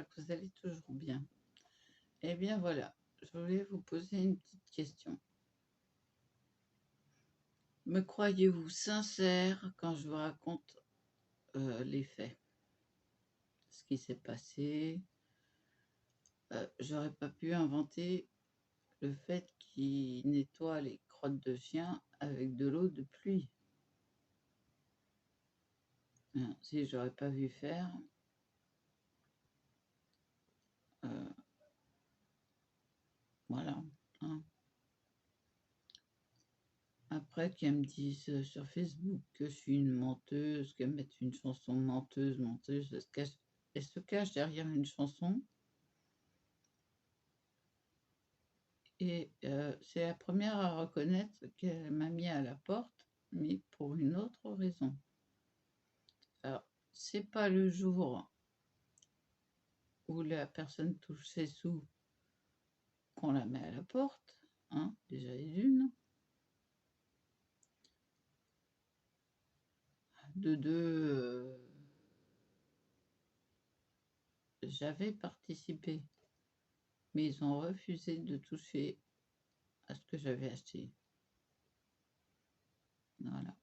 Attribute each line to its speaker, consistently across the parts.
Speaker 1: j'espère que vous allez toujours bien. Eh bien voilà, je voulais vous poser une petite question. Me croyez-vous sincère quand je vous raconte les faits, ce qui s'est passé? J'aurais pas pu inventer le fait qu'il nettoie les crottes de chien avec de l'eau de pluie. Hein, si j'aurais pas vu faire, euh, voilà. Hein. Après, qu'elles me disent sur Facebook que je suis une menteuse, qu'elles mettent une chanson menteuse, menteuse, elle se cache derrière une chanson. Et c'est la première à reconnaître qu'elle m'a mis à la porte, mais pour une autre raison. Alors, c'est pas le jour où la personne touche ses sous qu'on la met à la porte, hein, déjà une. De deux, j'avais participé, mais ils ont refusé de toucher à ce que j'avais acheté. Voilà.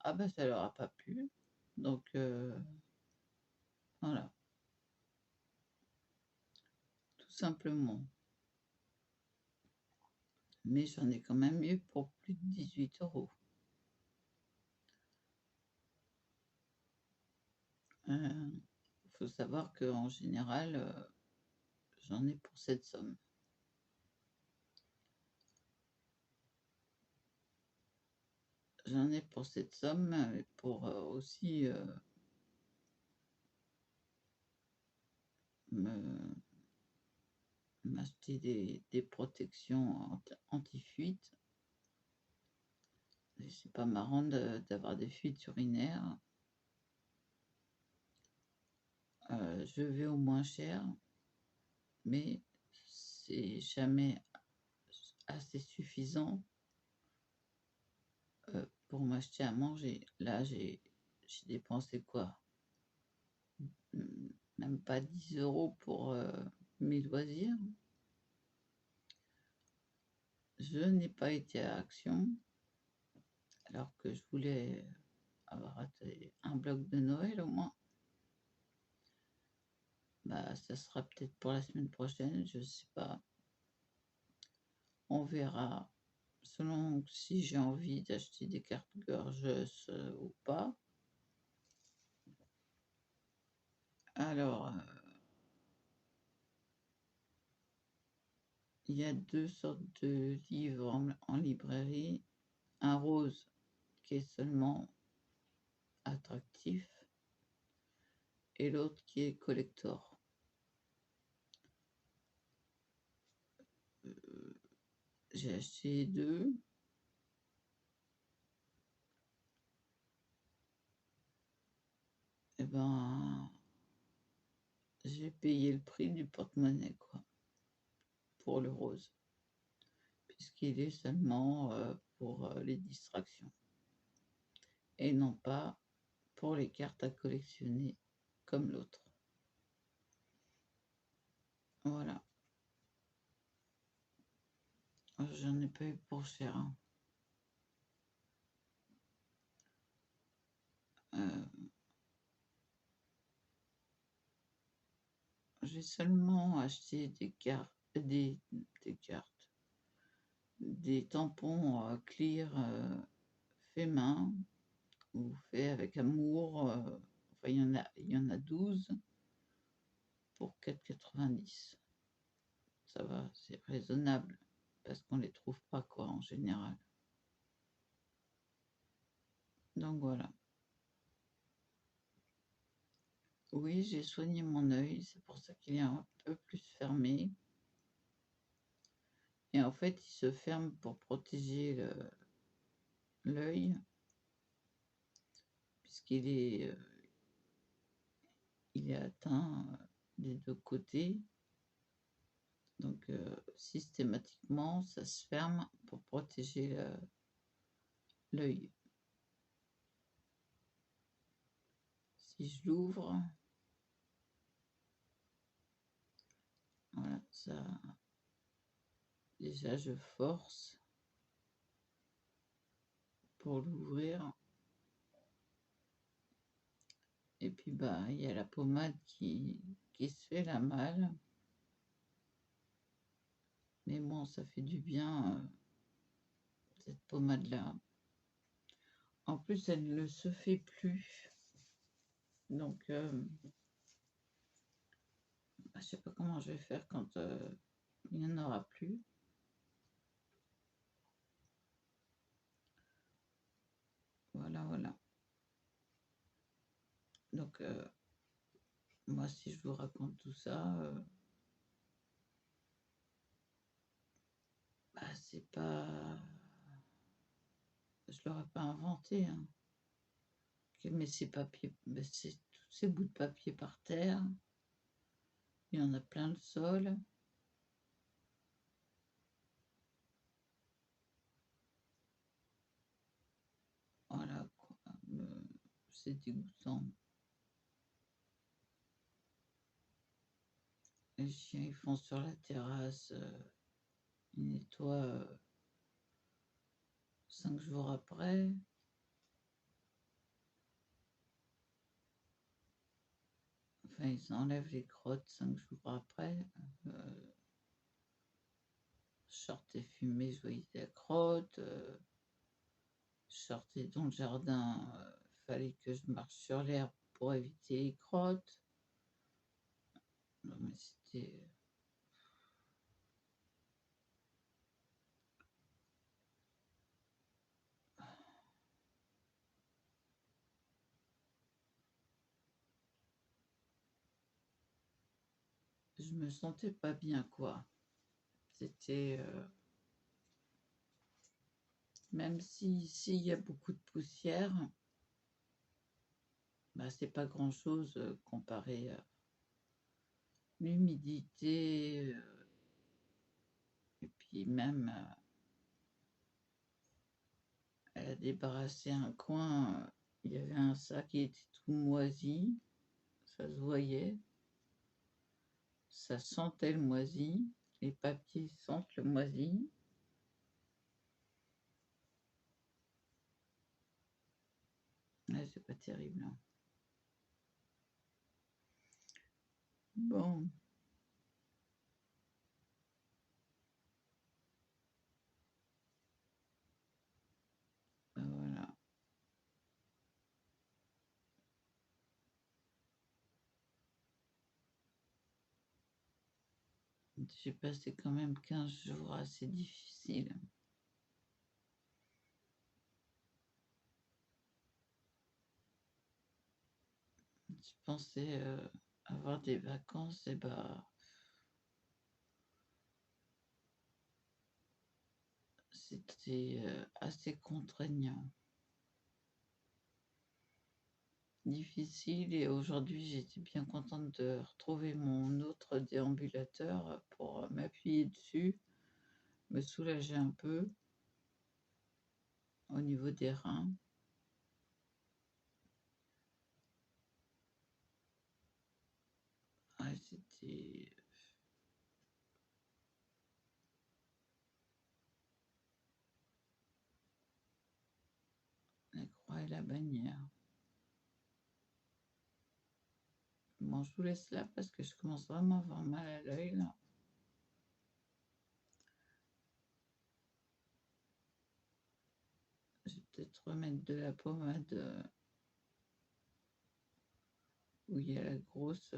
Speaker 1: Ah bah ça leur a pas plu. Donc voilà, tout simplement. Mais j'en ai quand même eu pour plus de 18 €. Il faut savoir qu'en général, j'en ai pour cette somme. J'en ai pour cette somme et pour aussi m'acheter des protections anti-fuite. C'est pas marrant d'avoir des fuites urinaires. Je vais au moins cher, mais c'est jamais assez suffisant pour m'acheter à manger. Là, j'ai dépensé quoi? Même pas 10 € pour mes loisirs. Je n'ai pas été à Action, alors que je voulais avoir un bloc de Noël au moins. Bah, ça sera peut-être pour la semaine prochaine, je sais pas. On verra, selon si j'ai envie d'acheter des cartes gorgeuses ou pas. Alors, il y a 2 sortes de livres en librairie. Un rose qui est seulement attractif et l'autre qui est collector. J'ai acheté 2. Et ben, j'ai payé le prix du porte-monnaie, quoi, pour le rose, puisqu'il est seulement pour les distractions et non pas pour les cartes à collectionner comme l'autre. Voilà. J'en ai pas eu pour cher. Hein. J'ai seulement acheté des cartes, des tampons clear fait main ou fait avec amour. Enfin, il y en a 12 pour 4,90 €. Ça va, c'est raisonnable parce qu'on les trouve pas quoi en général. Donc voilà. Oui, j'ai soigné mon œil, c'est pour ça qu'il est un peu plus fermé. Et en fait, il se ferme pour protéger l'œil, puisqu'il est, il est atteint des 2 côtés. Donc systématiquement, ça se ferme pour protéger l'œil. si je l'ouvre, voilà, ça, déjà je force pour l'ouvrir. Et puis bah il y a la pommade qui se fait la malle. Mais bon, ça fait du bien, cette pommade-là. En plus, elle ne se fait plus. Donc, je sais pas comment je vais faire quand il n'y en aura plus. Voilà, voilà. Donc, moi, si je vous raconte tout ça, bah, c'est pas... Je l'aurais pas inventé, hein. Qui met ces papiers, bah, c'est tous ces bouts de papier par terre. Il y en a plein le sol. Voilà, quoi. C'est dégoûtant. Les chiens, ils font sur la terrasse, ils nettoient 5 jours après. Enfin, ils enlèvent les crottes 5 jours après. Je sortais fumer, je voyais des crottes. Je sortais dans le jardin, fallait que je marche sur l'herbe pour éviter les crottes. Non, mais c'était... Je me sentais pas bien, quoi. C'était... même si ici, il y a beaucoup de poussière, bah, c'est pas grand-chose comparé à l'humidité. Et puis même, elle a débarrassé un coin. Il y avait un sac qui était tout moisi. Ça se voyait. Ça sentait le moisi. Les papiers sentent le moisi. Ouais, c'est pas terrible, hein. Bon, ben voilà. J'ai passé quand même 15 jours assez difficiles. Je pensais avoir des vacances, et bah, c'était assez contraignant. Difficile, et aujourd'hui j'étais bien contente de retrouver mon autre déambulateur pour m'appuyer dessus, me soulager un peu au niveau des reins. Ouais, c'était... la croix et la bannière. Bon, je vous laisse là parce que je commence vraiment à avoir mal à l'œil, là. Je vais peut-être remettre de la pommade où il y a la grosse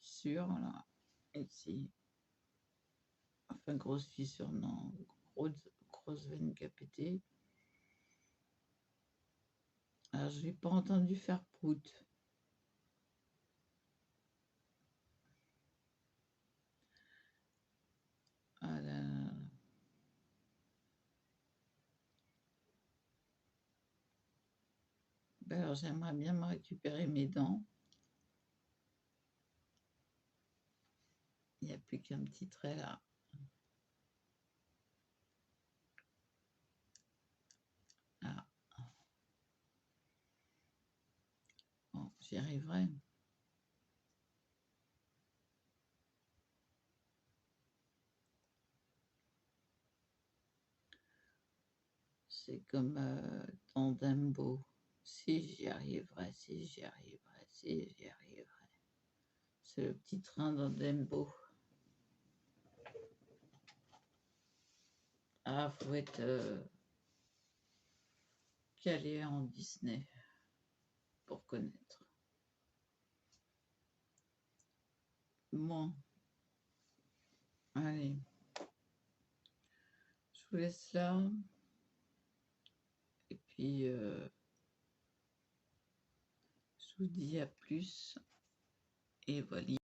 Speaker 1: fissure, là. Ici. Enfin, grosse fissure, non. Grosse veine qui a pété. Alors, je l'ai pas entendu faire prout. Ah là là. Ben alors, j'aimerais bien me récupérer mes dents. Il n'y a plus qu'un petit trait là. Ah. j'y arriverai. C'est comme dans Dumbo. Si j'y arriverai, si j'y arriverai, si j'y arriverai. C'est le petit train dans Dumbo. Ah, faut être calé en Disney pour connaître. Bon, allez, je vous laisse là. Et puis, je vous dis à plus. Et voilà.